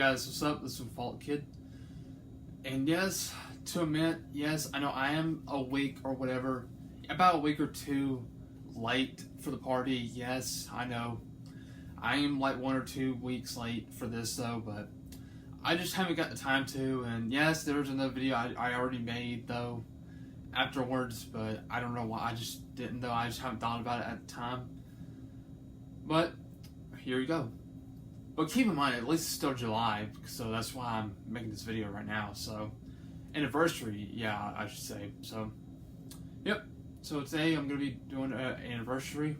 guys, what's up? This is Fault Kid. And yes, to admit, yes, I know I am a week or whatever, about a week or two late for the party. Yes, I know. I am like 1 or 2 weeks late for this though, but I just haven't got the time to. And yes, there was another video I already made though afterwards, but I don't know why. I just didn't though. I just haven't thought about it at the time. But here you go. But keep in mind, at least it's still July, so that's why I'm making this video right now. So, anniversary, yeah, I should say. So, yep. So today I'm going to be doing an anniversary.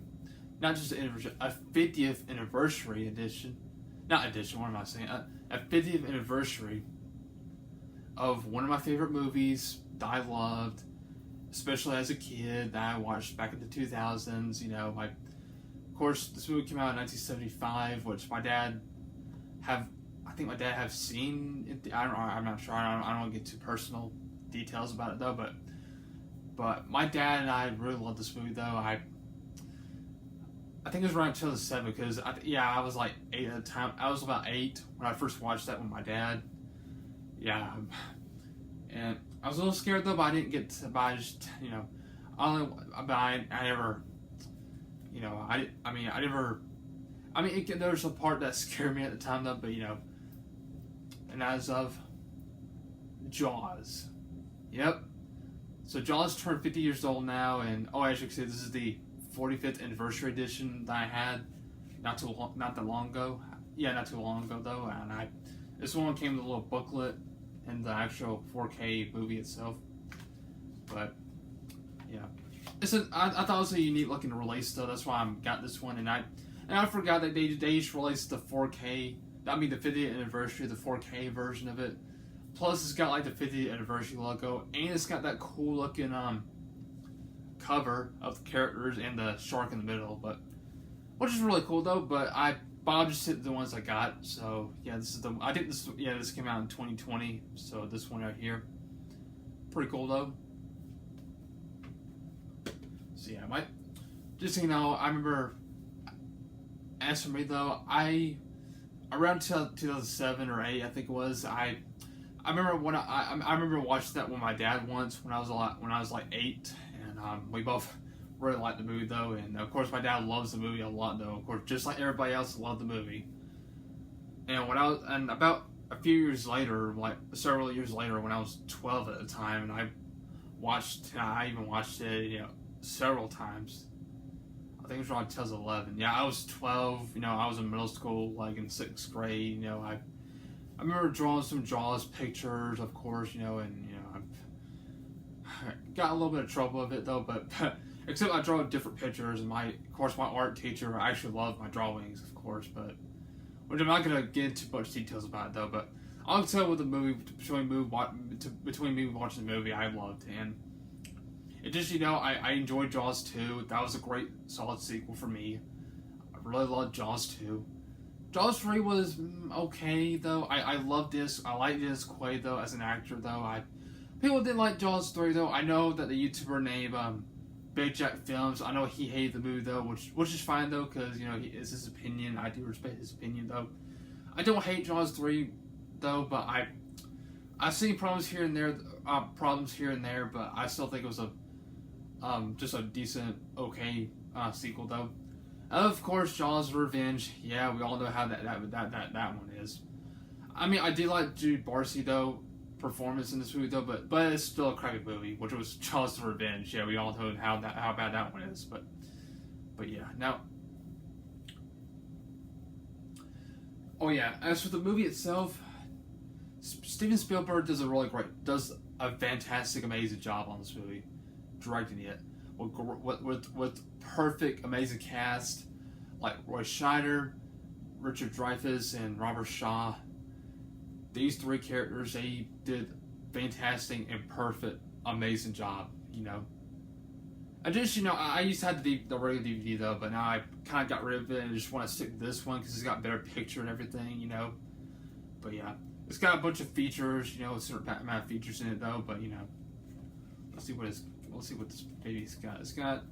Not just an anniversary, a 50th anniversary edition. Not edition, what am I saying? A 50th anniversary of one of my favorite movies that I loved, especially as a kid, that I watched back in the 2000s. You know, of course, this movie came out in 1975, which my dad I think my dad have seen it. I don't know. I'm not sure. I don't want to get too personal details about it though. But my dad and I really loved this movie though. I think it was around 2007 because I was like 8 at the time. I was about 8 when I first watched that with my dad. Yeah, and I was a little scared though, but I didn't get to. But I just I never. You know, there was a part that scared me at the time though, but you know, and as of Jaws. Yep. So Jaws turned 50 years old now, and as you can see, this is the 45th anniversary edition that I had not that long ago. Yeah, not too long ago though, and this one came with a little booklet and the actual 4K movie itself. But yeah. I thought it was a unique looking release though. That's why I got this one, and I forgot that they just released the 4K. I mean the 50th anniversary, the 4K version of it. Plus it's got like the 50th anniversary logo, and it's got that cool looking cover of the characters and the shark in the middle. But which is really cool though. But I'll just hit the ones I got. So yeah, this came out in 2020. So this one right here, pretty cool though. So yeah, just so you know, I remember, as for me though, around 2007 or 8, I think it was, I remember when I remember watching that with my dad once when I was like 8, and we both really liked the movie though, and of course my dad loves the movie a lot though, of course, just like everybody else loved the movie. And about a few years later, like several years later, when I was 12 at the time, and I even watched it, you know, several times. I think it was around 2011. Yeah, I was 12. You know, I was in middle school, like in 6th grade. You know, I remember drawing some Jaws pictures, of course. You know, and you know, I got a little bit of trouble with it though. But except I draw different pictures, and my art teacher actually loved my drawings, of course. But which I'm not gonna get into much details about it though. But I'll tell you with the movie between me watching the movie, I loved, and it just, you know, I enjoyed Jaws 2. That was a great, solid sequel for me. I really loved Jaws 2. Jaws 3 was okay, though. I loved this. I liked Dennis Quaid, though, as an actor, though. People didn't like Jaws 3, though. I know that the YouTuber named Big Jack Films, I know he hated the movie, though, which is fine, though, because, you know, it's his opinion. I do respect his opinion, though. I don't hate Jaws 3, though, but I've seen problems here and there, but I still think it was just a decent, okay sequel though. And of course, Jaws Revenge. Yeah, we all know how that one is. I mean, I did like Jude Barcy though performance in this movie though, but it's still a crappy movie, which was Jaws Revenge. Yeah, we all know how bad that one is. But yeah, now. Oh yeah, as for the movie itself, Steven Spielberg does a fantastic, amazing job on this movie. Directing it with perfect, amazing cast like Roy Scheider, Richard Dreyfuss, and Robert Shaw. These 3 characters, they did fantastic and perfect, amazing job. You know, I just, you know, I used to have the regular DVD though, but now I kind of got rid of it and just want to stick to this one because it's got better picture and everything. You know, but yeah, it's got a bunch of features. You know, a certain amount of features in it though, but you know, let's see what this baby's got. It's got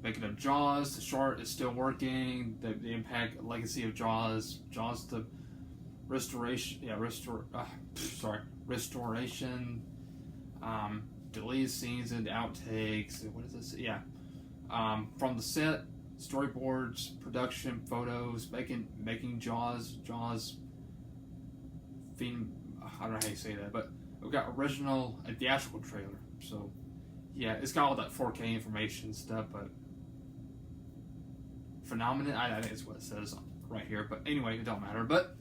making of Jaws. The short is still working. The Impact Legacy of Jaws. Jaws the restoration, deleted scenes and outtakes. What is this? Yeah, from the set, storyboards, production, photos, making Jaws, theme. I don't know how you say that, but we've got original and theatrical trailer. So yeah, it's got all that 4K information stuff, but phenomenon. I think it's what it says right here. But anyway, it don't matter. But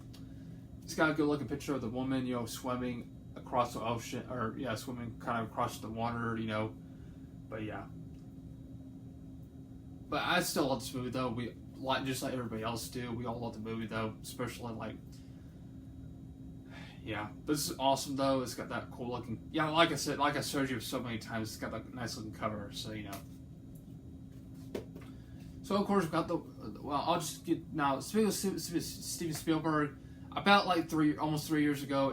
it's got a good looking picture of the woman, swimming across the ocean, or swimming kind of across the water, But yeah. But I still love this movie though. Just like everybody else do. We all love the movie though, especially yeah. But this is awesome though. It's got that cool looking. Yeah, like I said, like I showed you so many times, it's got that nice looking cover. So So of course we got I'll just get now. Speaking of Steven Spielberg, about almost 3 years ago,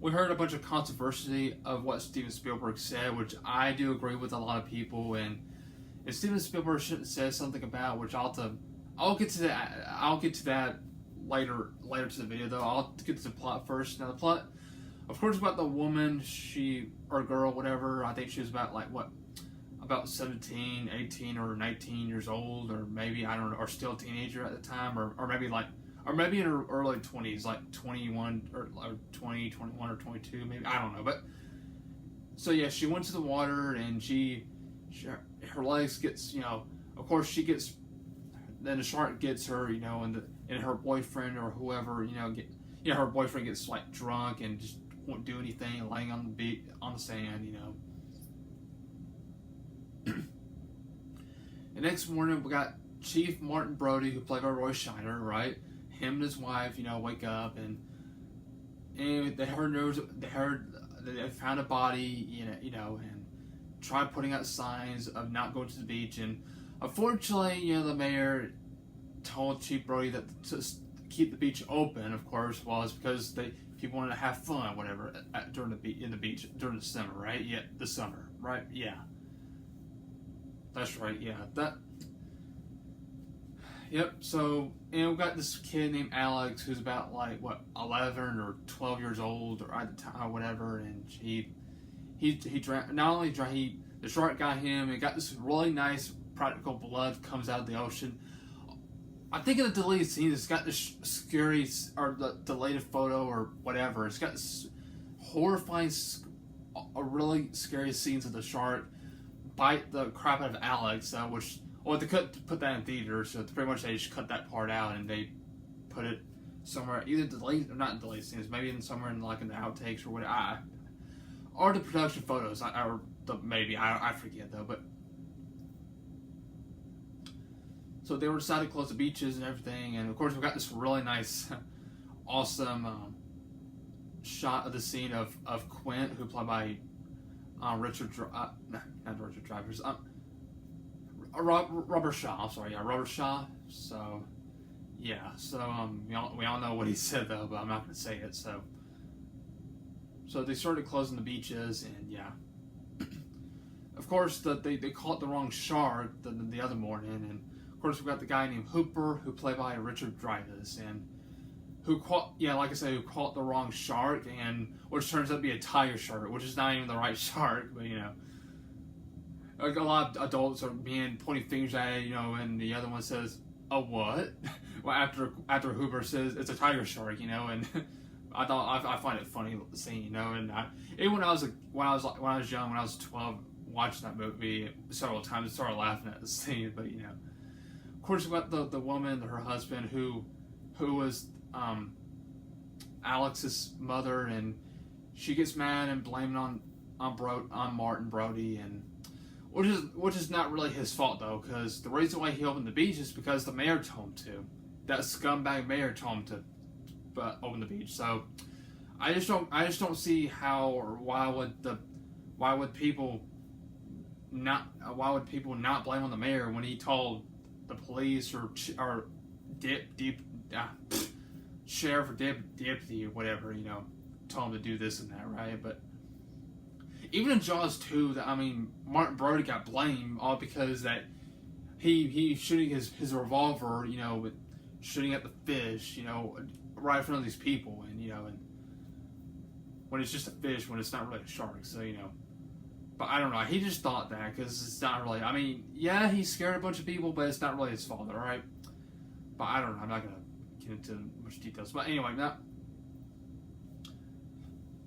we heard a bunch of controversy of what Steven Spielberg said, which I do agree with a lot of people. And if Steven Spielberg shouldn't say something about, which I'll get to that later to the video though. I'll get to the plot first. Now the plot, of course, about the woman, girl, whatever. I think she was about 17, 18, or 19 years old, or maybe, I don't know, or still a teenager at the time, or maybe in her early 20s, like 21 or 20, 21 or 22, maybe, I don't know. But so yeah, she went to the water and her legs gets, of course then the shark gets her, and her boyfriend or whoever, her boyfriend gets drunk and just won't do anything, laying on the beach, on the sand, The next morning we got Chief Martin Brody, who played by Roy Scheider, right? Him and his wife, wake up and they found a body, and tried putting out signs of not going to the beach. And unfortunately, the mayor told Chief Brody that to keep the beach open, of course, was because people wanted to have fun, whatever, during the beach during the summer, right? Yeah, the summer, right? Yeah. That's right, yeah. Yep, so, we've got this kid named Alex who's about 11 or 12 years old, or at the time, or whatever, and he drank, the shark got him, and got this really nice practical blood comes out of the ocean. I think in the deleted scenes, it's got this scary, or the deleted photo, or whatever, it's got this horrifying, really scary scenes of the shark bite the crap out of Alex, they couldn't put that in theaters, so pretty much they just cut that part out and they put it somewhere, either delayed or not in delayed scenes, maybe somewhere in the outtakes or whatever, or the production photos, I forget though. But so they were decided to close the beaches and everything, and of course we got this really nice, awesome shot of the scene of Quint, who played by Robert Shaw. I'm sorry, yeah, Robert Shaw. So, yeah, we all know what he said though, but I'm not going to say it. So they started closing the beaches, and yeah, of course they caught the wrong shark the other morning, and of course we got the guy named Hooper, who played by Richard Dreyfuss, and who caught the wrong shark, and which turns out to be a tiger shark, which is not even the right shark, but like a lot of adults are pointing fingers at it, and the other one says, "A what?" Well, after Hooper says it's a tiger shark, and I find it funny seeing, and even when I was young, when I was 12, watching that movie several times, I started laughing at the scene, but of course we got the woman, her husband, who was Alex's mother, and she gets mad and blaming on Martin Brody, and which is not really his fault though, because the reason why he opened the beach is because the mayor told him to. That scumbag mayor told him to open the beach. So I just don't see how, or why would people not blame on the mayor when he told the police or sheriff or deputy or whatever, told him to do this and that, right? But even in Jaws 2, Martin Brody got blamed all because that he shooting his revolver, with shooting at the fish, right in front of these people, and and when it's just a fish, when it's not really a shark. So but I don't know. He just thought that because it's not really. I mean, yeah, he scared a bunch of people, but it's not really his fault, all right? But I don't know. I'm not gonna get into much details. But anyway, now.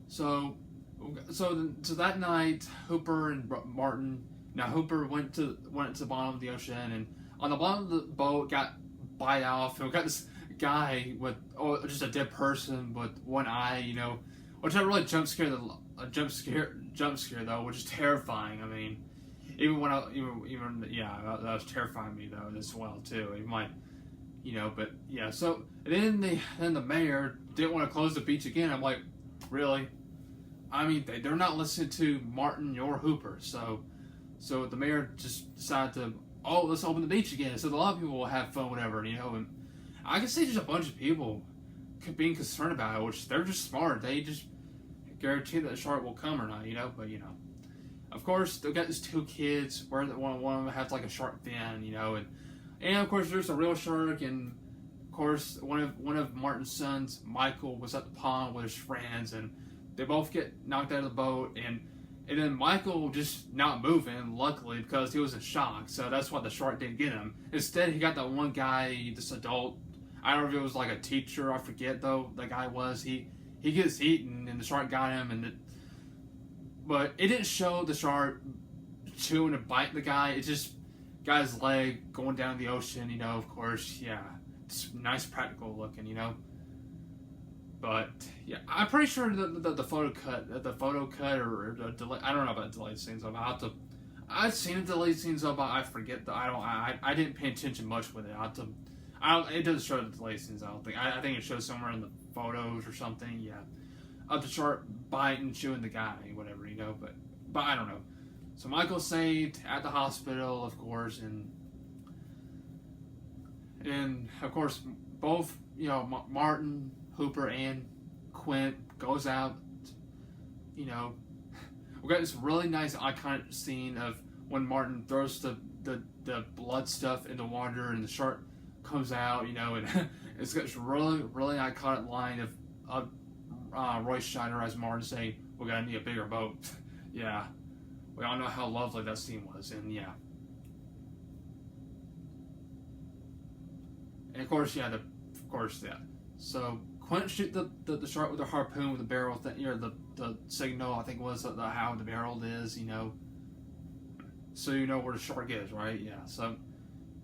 So that night, Hooper and Martin. Now Hooper went to the bottom of the ocean, and on the bottom of the boat got bite off, and we got this guy with just a dead person with one eye, which I really jump scare though, which is terrifying. I mean, even when that was terrifying me though as well too. It might, but yeah. So then the mayor didn't want to close the beach again. I'm like, really? I mean, they're not listening to Martin or Hooper, so the mayor just decided to, let's open the beach again. So a lot of people will have fun, whatever, and I can see just a bunch of people being concerned about it, which they're just smart. They just guarantee that the shark will come or not, but of course, they've got these two kids where one of them has like a shark fin, and of course there's a real shark, and of course one of Martin's sons, Michael, was at the pond with his friends, and they both get knocked out of the boat, and then Michael just not moving, luckily, because he was in shock, so that's why the shark didn't get him. Instead, he got that one guy, this adult, I don't know if it was like a teacher, I forget though, the guy was, he gets eaten, and the shark got him, but it didn't show the shark chewing and biting the guy. It just got his leg going down the ocean, of course, yeah. It's nice practical looking, But yeah, I'm pretty sure the photo cut or the delay, I don't know about delayed scenes. I've seen the delayed scenes but I forget I didn't pay attention much with it. It doesn't show the delayed scenes. I don't think. I think it shows somewhere in the photos or something. Yeah, of the shark biting, chewing the guy, whatever, But I don't know. So Michael's saved at the hospital, of course, and of course both Martin, Hooper, and Quint goes out. We got this really nice iconic scene of when Martin throws the blood stuff in the water and the shark comes out, and it's got this really, really iconic line of Roy Scheider as Martin saying, "We're gonna need a bigger boat." Yeah, we all know how lovely that scene was, and yeah. And of course, yeah. So Quint shoot the shark with a harpoon with a barrel thing, the signal, I think was how the barrel is, so you know where the shark is, right? Yeah.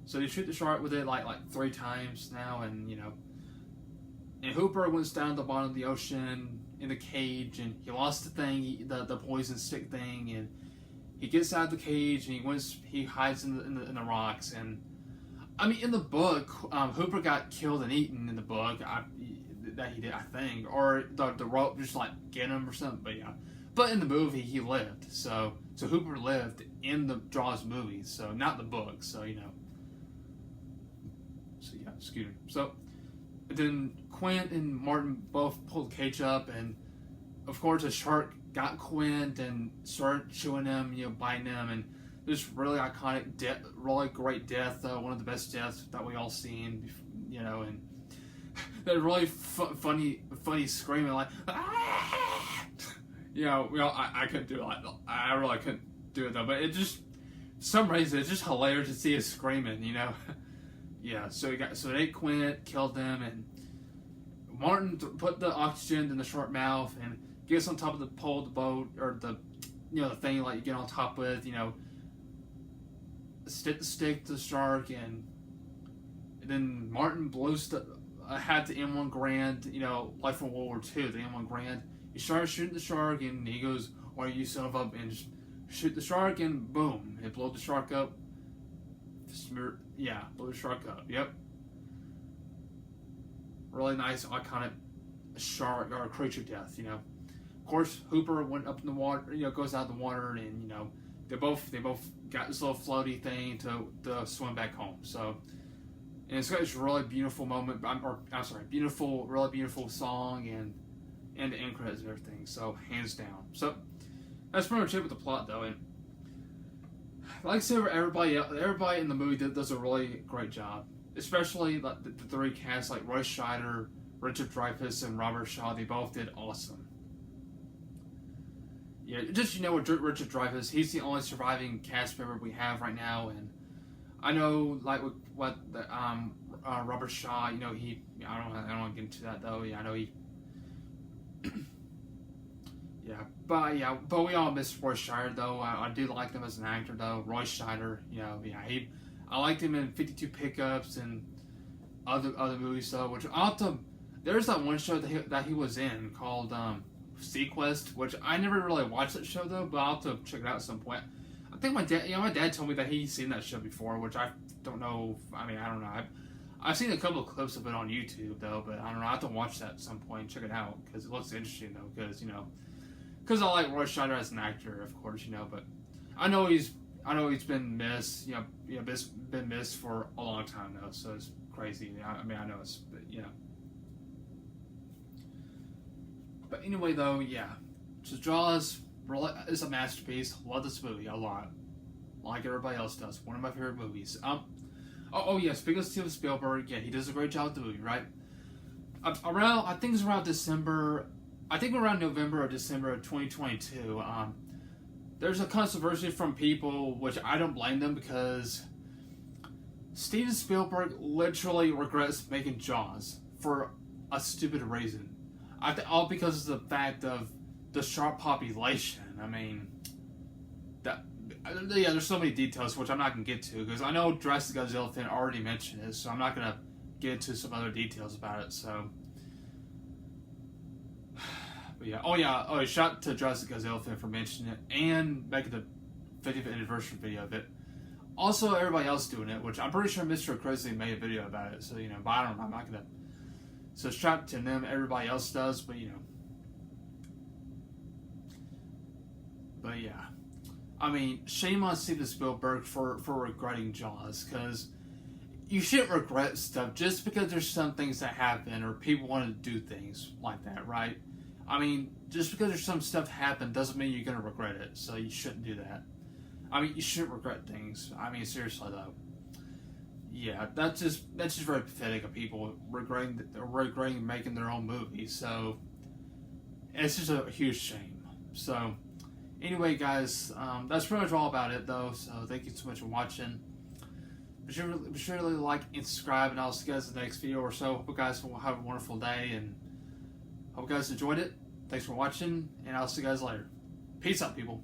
So you shoot the shark with it like 3 times now, and and Hooper went down to the bottom of the ocean in the cage, and he lost the thing, the poison stick thing, and he gets out of the cage and he hides in the rocks. And I mean, in the book, Hooper got killed and eaten in the book. That he did, I think, or the rope just like get him or something. But yeah, but in the movie he lived. So Hooper lived in the Jaws movie, so not the book. So So yeah, excuse me. So then Quint and Martin both pulled the cage up, and of course the shark got Quint and started chewing him, biting him, and this really iconic death, really great death, one of the best deaths that we all seen, and that really funny screaming like, ah! I couldn't do it. I really couldn't do it though, but it just, for some reason, it's just hilarious to see us screaming, Yeah, so they ate Quint, killed them, and Martin put the oxygen in the shark mouth and gets on top of the pole of the boat, or the thing like you get on top with, stick to the shark, and then Martin had the M1 Grand, like from World War II, the M1 Grand. He started shooting the shark, and he goes, "Why you son of a," and just shoot the shark, and boom, it blew the shark up. Yeah, blew the shark up. Yep. Really nice, iconic shark or creature death. Of course, Hooper went up in the water. Goes out in the water, and they both got this little floaty thing to swim back home. So, and it's got this really beautiful moment. Really beautiful song, and the end credits and everything. So, hands down. So, that's pretty much it with the plot, though. And like I said, everybody in the movie does a really great job. Especially like the 3 casts, like Roy Scheider, Richard Dreyfuss and Robert Shaw, they both did awesome. Yeah, just with Richard Dreyfuss, he's the only surviving cast member we have right now, and I know like what the Robert Shaw, I don't want to get into that though. Yeah, I know he. but we all miss Roy Scheider though. I do like him as an actor though. Roy Scheider, I liked him in 52 Pickups and other movies though. Which there's that one show that he was in called Sequest, which I never really watched that show though, but I'll have to check it out at some point. I think my dad told me that he's seen that show before, which I don't know. I don't know. I've seen a couple of clips of it on YouTube though, but I don't know. I have to watch that at some point and check it out because it looks interesting though. Because I like Roy Scheider as an actor, of course, but I know he's been missed, been missed for a long time though, so it's crazy. I know it's, But anyway though, so Jaws is a masterpiece. Love this movie a lot, like everybody else does. One of my favorite movies. Speaking of Steven Spielberg, he does a great job with the movie, right? I think it's around December. I think around November or December of 2022, there's a controversy from people, which I don't blame them, because Steven Spielberg literally regrets making Jaws for a stupid reason. All because of the fact of the shark population. There's so many details which I'm not going to get to, because I know Jurassic Godzilla fan already mentioned it, so I'm not going to get into some other details about it, so... shout out to Jurassic Godzilla fan for mentioning it and making the 50th anniversary video of it. Also, everybody else doing it, which I'm pretty sure Mr. Crazy made a video about it. So but I don't know. I'm not gonna. So shout out to them. Everybody else does, but shame on Steven Spielberg for regretting Jaws, because you shouldn't regret stuff just because there's some things that happen or people want to do things like that, right? Just because there's some stuff happen doesn't mean you're going to regret it, so you shouldn't do that. You shouldn't regret things. Seriously though. Yeah, that's just very pathetic of people regretting making their own movie, so it's just a huge shame. So, anyway guys, that's pretty much all about it though, so thank you so much for watching. Be sure to like and subscribe, and I'll see you guys in the next video or so. Hope you guys will have a wonderful day, and hope you guys enjoyed it. Thanks for watching, and I'll see you guys later. Peace out, people.